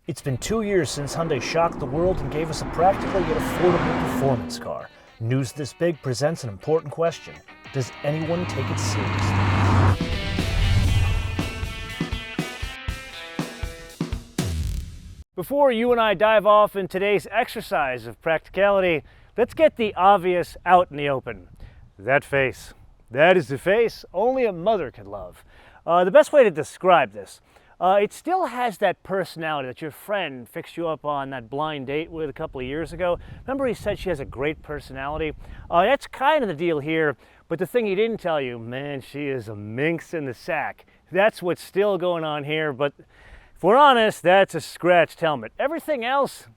It's been 2 years since Hyundai shocked the world and gave us a practical yet affordable performance car. News this big presents an important question. Does anyone take it seriously? Before you and I dive off in today's exercise of practicality, let's get the obvious out in the open. That face. That is the face only a mother could love. The best way to describe this, it still has that personality that your friend fixed you up on that blind date with a couple of years ago. Remember he said she has a great personality? That's kind of the deal here, but the thing he didn't tell you, man, she is a minx in the sack. That's what's still going on here, but if we're honest, that's a scratched helmet. Everything else,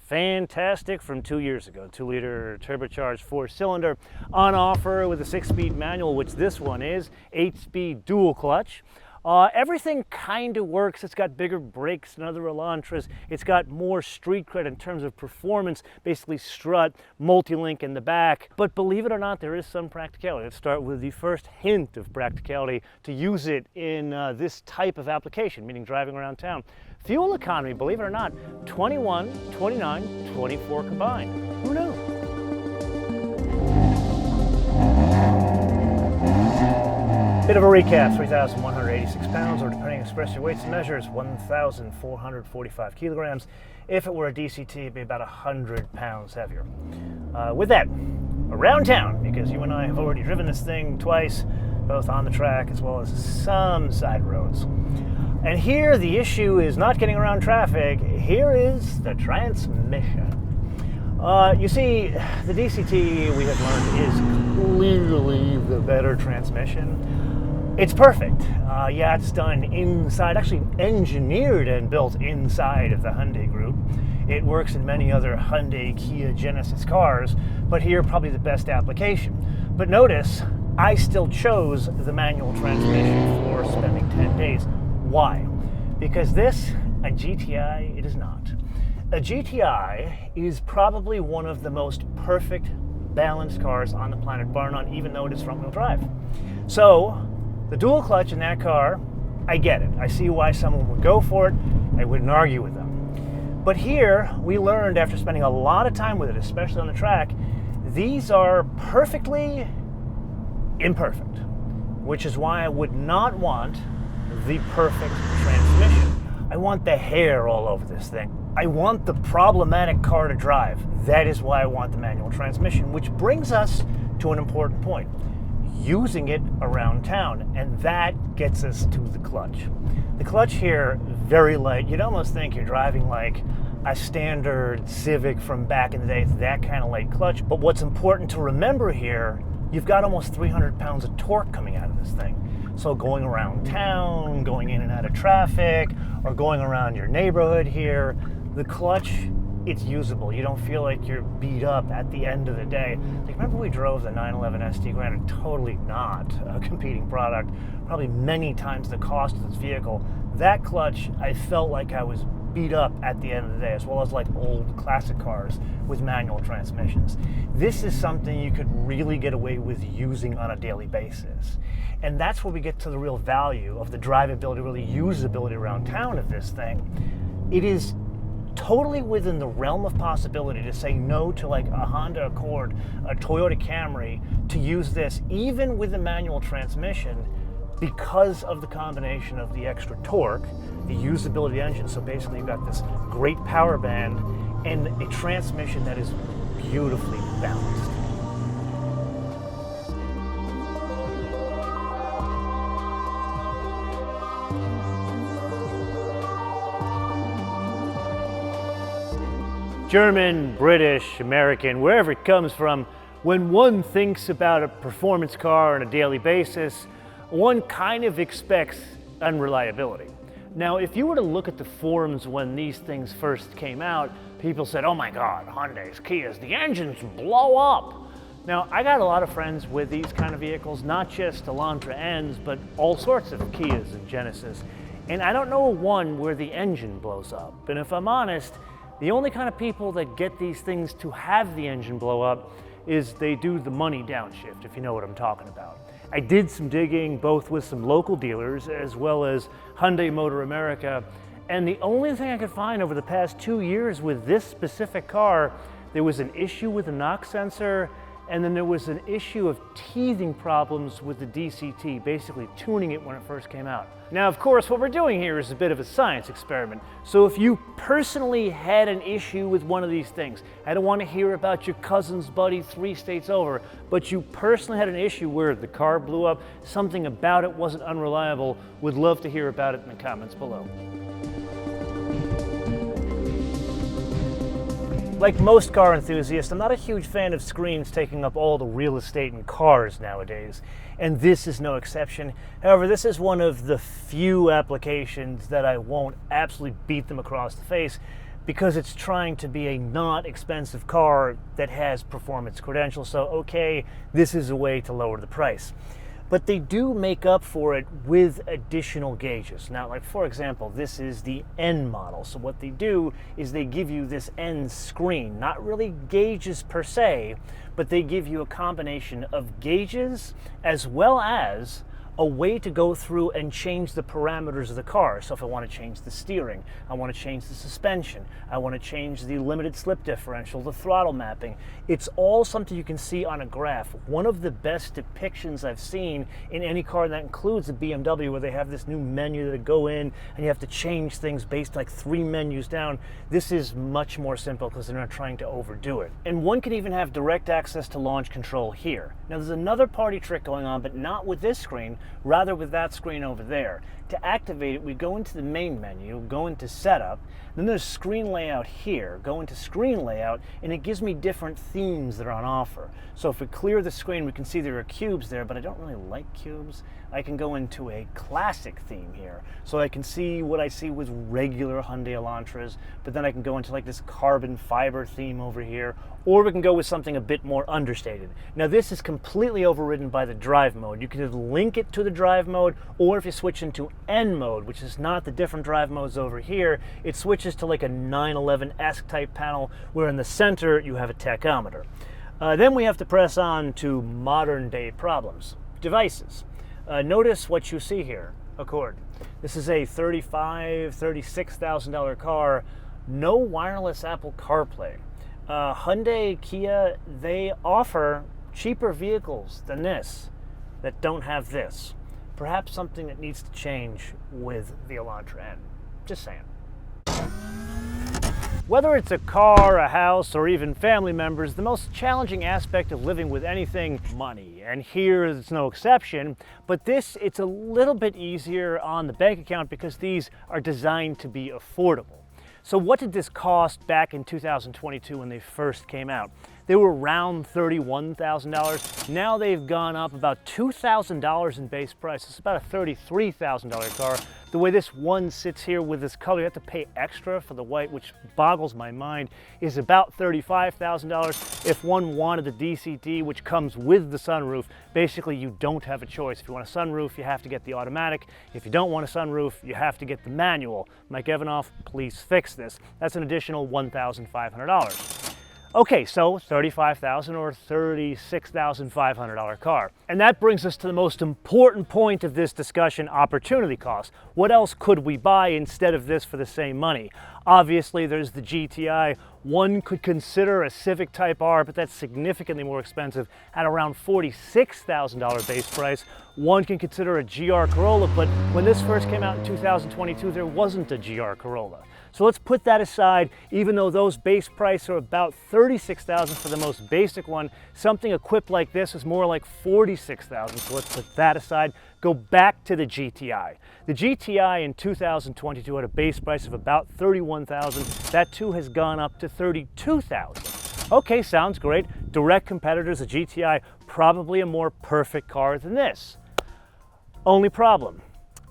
fantastic from 2 years ago. 2-liter turbocharged 4-cylinder on offer with a 6-speed manual, which this one is, 8-speed dual clutch. Everything kind of works. It's got bigger brakes than other Elantras. It's got more street cred in terms of performance, basically strut, multi-link in the back. But believe it or not, there is some practicality. Let's start with the first hint of practicality to use it in this type of application, meaning driving around town. Fuel economy, believe it or not, 21, 29, 24 combined. Who knew? Bit of a recap, 3,186 pounds, or depending on express your weights and measures, 1,445 kilograms. If it were a DCT, it'd be about 100 pounds heavier. With that, around town, because you and I have already driven this thing twice, both on the track as well as some side roads. And here the issue is not getting around traffic, here is the transmission. You see, the DCT we have learned is clearly the better transmission. It's perfect. Yeah, it's done inside, actually engineered and built inside of the Hyundai group. It works in many other Hyundai, Kia, Genesis cars, but here probably the best application. But notice, I still chose the manual transmission for spending 10 days. Why? Because this, a GTI, it is not. A GTI is probably one of the most perfect balanced cars on the planet, bar none, even though it is front-wheel drive. So, the dual clutch in that car, I get it. I see why someone would go for it. I wouldn't argue with them. But here, we learned after spending a lot of time with it, especially on the track, these are perfectly imperfect, which is why I would not want the perfect transmission. I want the hair all over this thing. I want the problematic car to drive. That is why I want the manual transmission, which brings us to an important point. Using it around town, and that gets us to the clutch. The clutch here, very light. You'd almost think you're driving like a standard Civic from back in the day, that kind of light clutch. But what's important to remember here, you've got almost 300 pounds of torque coming out of this thing. So going around town, going in and out of traffic, or going around your neighborhood here, the clutch, it's usable. You don't feel like you're beat up at the end of the day. Like, remember we drove the 911 ST, granted totally not a competing product, probably many times the cost of this vehicle. That clutch, I felt like I was beat up at the end of the day, as well as like old classic cars with manual transmissions. This is something you could really get away with using on a daily basis. And that's where we get to the real value of the drivability, really usability around town of this thing. It is totally within the realm of possibility to say no to like a Honda Accord, a Toyota Camry, to use this even with a manual transmission because of the combination of the extra torque, the usability of the engine. So basically you've got this great power band and a transmission that is beautifully balanced. German, British, American, wherever it comes from, when one thinks about a performance car on a daily basis, one kind of expects unreliability. Now, if you were to look at the forums when these things first came out, people said, oh my God, Hyundais, Kias, the engines blow up. Now, I got a lot of friends with these kind of vehicles, not just Elantra N's, but all sorts of Kias and Genesis. And I don't know one where the engine blows up. And if I'm honest, the only kind of people that get these things to have the engine blow up is they do the money downshift, if you know what I'm talking about. I did some digging both with some local dealers as well as Hyundai Motor America, And the only thing I could find over the past 2 years with this specific car, there was an issue with the knock sensor, and then there was an issue of teething problems with the DCT, basically tuning it when it first came out. Now, of course, what we're doing here is a bit of a science experiment. So if you personally had an issue with one of these things, I don't want to hear about your cousin's buddy 3 states over, but you personally had an issue where the car blew up, something about it wasn't unreliable, would love to hear about it in the comments below. Like most car enthusiasts, I'm not a huge fan of screens taking up all the real estate in cars nowadays, and this is no exception. However, this is one of the few applications that I won't absolutely beat them across the face because it's trying to be a not expensive car that has performance credentials, so okay, this is a way to lower the price. But they do make up for it with additional gauges. Now, like for example, this is the N model. So what they do is they give you this N screen, not really gauges per se, but they give you a combination of gauges as well as a way to go through and change the parameters of the car. So if I want to change the steering, I want to change the suspension, I want to change the limited slip differential, the throttle mapping, it's all something you can see on a graph. One of the best depictions I've seen in any car, that includes a BMW, where they have this new menu that go in and you have to change things based like 3 menus down. This is much more simple because they're not trying to overdo it. And one can even have direct access to launch control here. Now there's another party trick going on, but not with this screen, rather with that screen over there. To activate it, we go into the main menu, go into setup, then there's screen layout here, go into screen layout, and it gives me different themes that are on offer. So if we clear the screen, we can see there are cubes there, but I don't really like cubes. I can go into a classic theme here. So I can see what I see with regular Hyundai Elantras, but then I can go into like this carbon fiber theme over here, or we can go with something a bit more understated. Now this is completely overridden by the drive mode. You can either link it to the drive mode, or if you switch into N mode, which is not the different drive modes over here, it switches to like a 911-esque type panel, where in the center you have a tachometer. Then we have to press on to modern day problems. Devices. Notice what you see here, Accord. This is a $35,000, $36,000 car, no wireless Apple CarPlay. Hyundai, Kia, they offer cheaper vehicles than this that don't have this. Perhaps something that needs to change with the Elantra N. Just saying. Whether it's a car, a house, or even family members, the most challenging aspect of living with anything, money. And here it's no exception, but this, it's a little bit easier on the bank account because these are designed to be affordable. So what did this cost back in 2022 when they first came out? They were around $31,000. Now they've gone up about $2,000 in base price. It's about a $33,000 car. The way this one sits here with this color, you have to pay extra for the white, which boggles my mind, is about $35,000. If one wanted the DCT, which comes with the sunroof, basically you don't have a choice. If you want a sunroof, you have to get the automatic. If you don't want a sunroof, you have to get the manual. Mike Evanoff, please fix this. That's an additional $1,500. Okay, so $35,000 or $36,500 car. And that brings us to the most important point of this discussion, opportunity cost. What else could we buy instead of this for the same money? Obviously, there's the GTI. One could consider a Civic Type R, but that's significantly more expensive at around $46,000 base price. One can consider a GR Corolla, but when this first came out in 2022, there wasn't a GR Corolla. So let's put that aside. Even though those base prices are about $36,000 for the most basic one, something equipped like this is more like $46,000. So let's put that aside. Go back to the GTI. The GTI in 2022 had a base price of about $31,000. That too has gone up to $32,000. Okay, sounds great. Direct competitors, the GTI, probably a more perfect car than this. Only problem.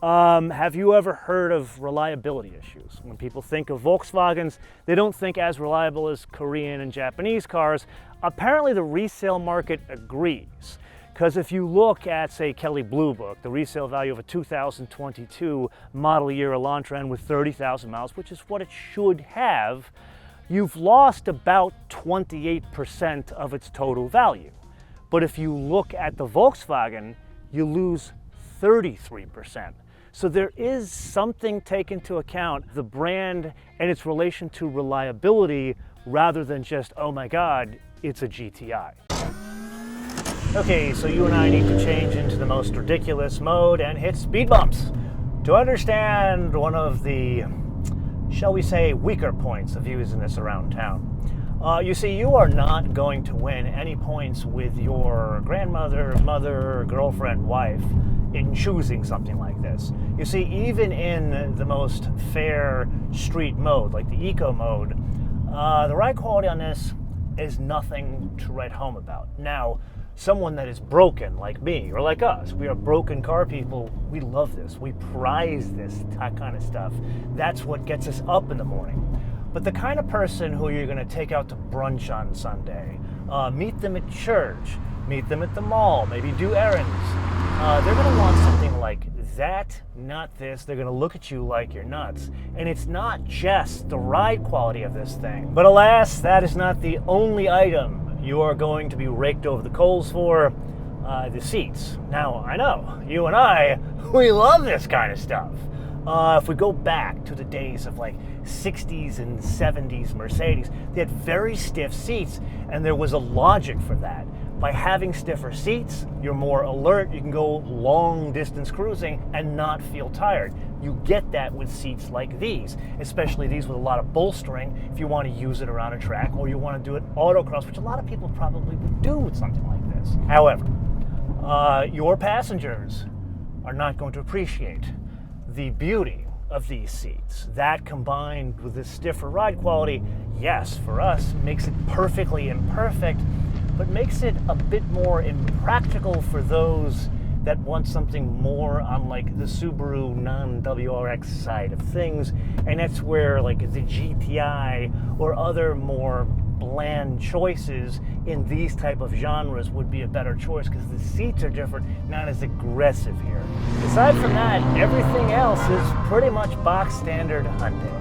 Have you ever heard of reliability issues? When people think of Volkswagens, they don't think as reliable as Korean and Japanese cars. Apparently the resale market agrees. Because if you look at, say, Kelley Blue Book, the resale value of a 2022 model year Elantra N with 30,000 miles, which is what it should have, you've lost about 28% of its total value. But if you look at the Volkswagen, you lose 33%. So there is something taken into account, the brand and its relation to reliability, rather than just, oh my God, it's a GTI. Okay, so you and I need to change into the most ridiculous mode and hit speed bumps to understand one of the, shall we say, weaker points of using this around town. You see, you are not going to win any points with your grandmother, mother, girlfriend, wife in choosing something like this. You see, even in the most fair street mode, like the eco mode, the ride quality on this is nothing to write home about. Now, someone that is broken, like me, or like us, we are broken car people, we love this. We prize this kind of stuff. That's what gets us up in the morning. But the kind of person who you're going to take out to brunch on Sunday, meet them at church, meet them at the mall, maybe do errands, they're going to want something like that, not this. They're going to look at you like you're nuts. And it's not just the ride quality of this thing. But alas, that is not the only item you are going to be raked over the coals for, the seats. Now, I know, you and I, we love this kind of stuff. If we go back to the days of like 60s and 70s Mercedes, they had very stiff seats, and there was a logic for that. By having stiffer seats, you're more alert, you can go long distance cruising and not feel tired. You get that with seats like these, especially these with a lot of bolstering if you want to use it around a track or you want to do it autocross, which a lot of people probably would do with something like this. However, your passengers are not going to appreciate the beauty of these seats. That combined with the stiffer ride quality, yes, for us, makes it perfectly imperfect, but makes it a bit more impractical for those that want something more on like the Subaru non-WRX side of things, and that's where like the GTI or other more bland choices in these type of genres would be a better choice because the seats are different, not as aggressive here. Aside from that, everything else is pretty much box standard Hyundai.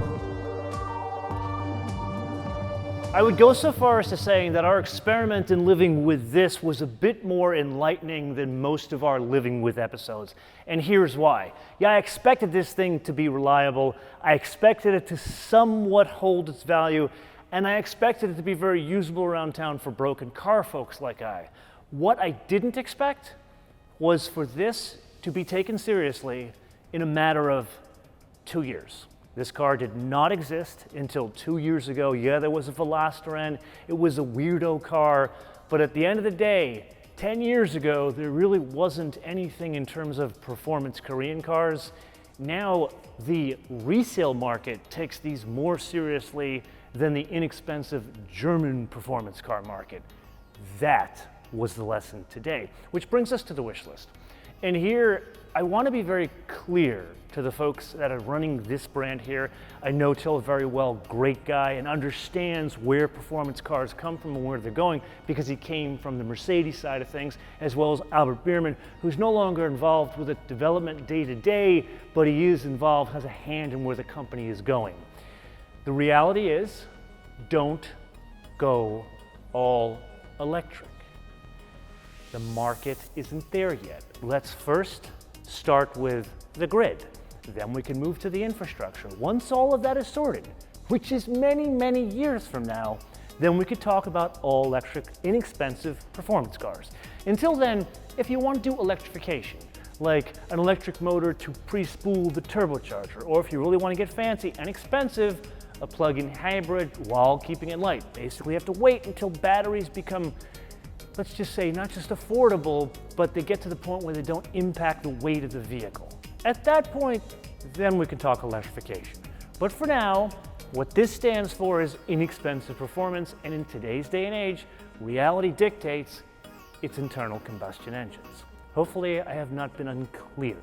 I would go so far as to saying that our experiment in living with this was a bit more enlightening than most of our living with episodes. And here's why. Yeah, I expected this thing to be reliable. I expected it to somewhat hold its value. And I expected it to be very usable around town for broken car folks like I. What I didn't expect was for this to be taken seriously in a matter of 2 years. This car did not exist until 2 years ago. Yeah, there was a Elantra N. It was a weirdo car. But at the end of the day, 10 years ago, there really wasn't anything in terms of performance Korean cars. Now, the resale market takes these more seriously than the inexpensive German performance car market. That was the lesson today, which brings us to the wish list. And here, I want to be very clear to the folks that are running this brand here. I know Till very well, great guy, and understands where performance cars come from and where they're going because he came from the Mercedes side of things, as well as Albert Bierman, who's no longer involved with the development day to day, but he is involved, has a hand in where the company is going. The reality is, don't go all electric. The market isn't there yet. Let's first start with the grid. Then we can move to the infrastructure. Once all of that is sorted, which is many, many years from now, then we could talk about all electric, inexpensive performance cars. Until then, if you want to do electrification, like an electric motor to pre-spool the turbocharger, or if you really want to get fancy and expensive, a plug-in hybrid while keeping it light. Basically, you have to wait until batteries become, let's just say, not just affordable, but they get to the point where they don't impact the weight of the vehicle. At that point, then we can talk electrification. But for now, what this stands for is inexpensive performance, and in today's day and age, reality dictates it's internal combustion engines. Hopefully, I have not been unclear.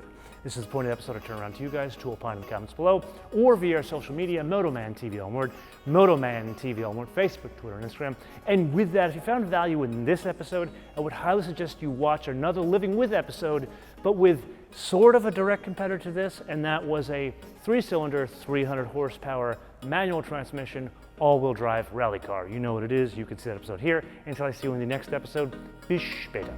This is the point of the episode. I turn around to you guys to opine in the comments below, or via our social media, MotoManTV, all word, MotoManTV, all word, Facebook, Twitter, and Instagram. And with that, if you found value in this episode, I would highly suggest you watch another Living With episode, but with sort of a direct competitor to this, and that was a 3-cylinder, 300 horsepower, manual transmission, all-wheel drive rally car. You know what it is. You can see that episode here. Until I see you in the next episode, bis später.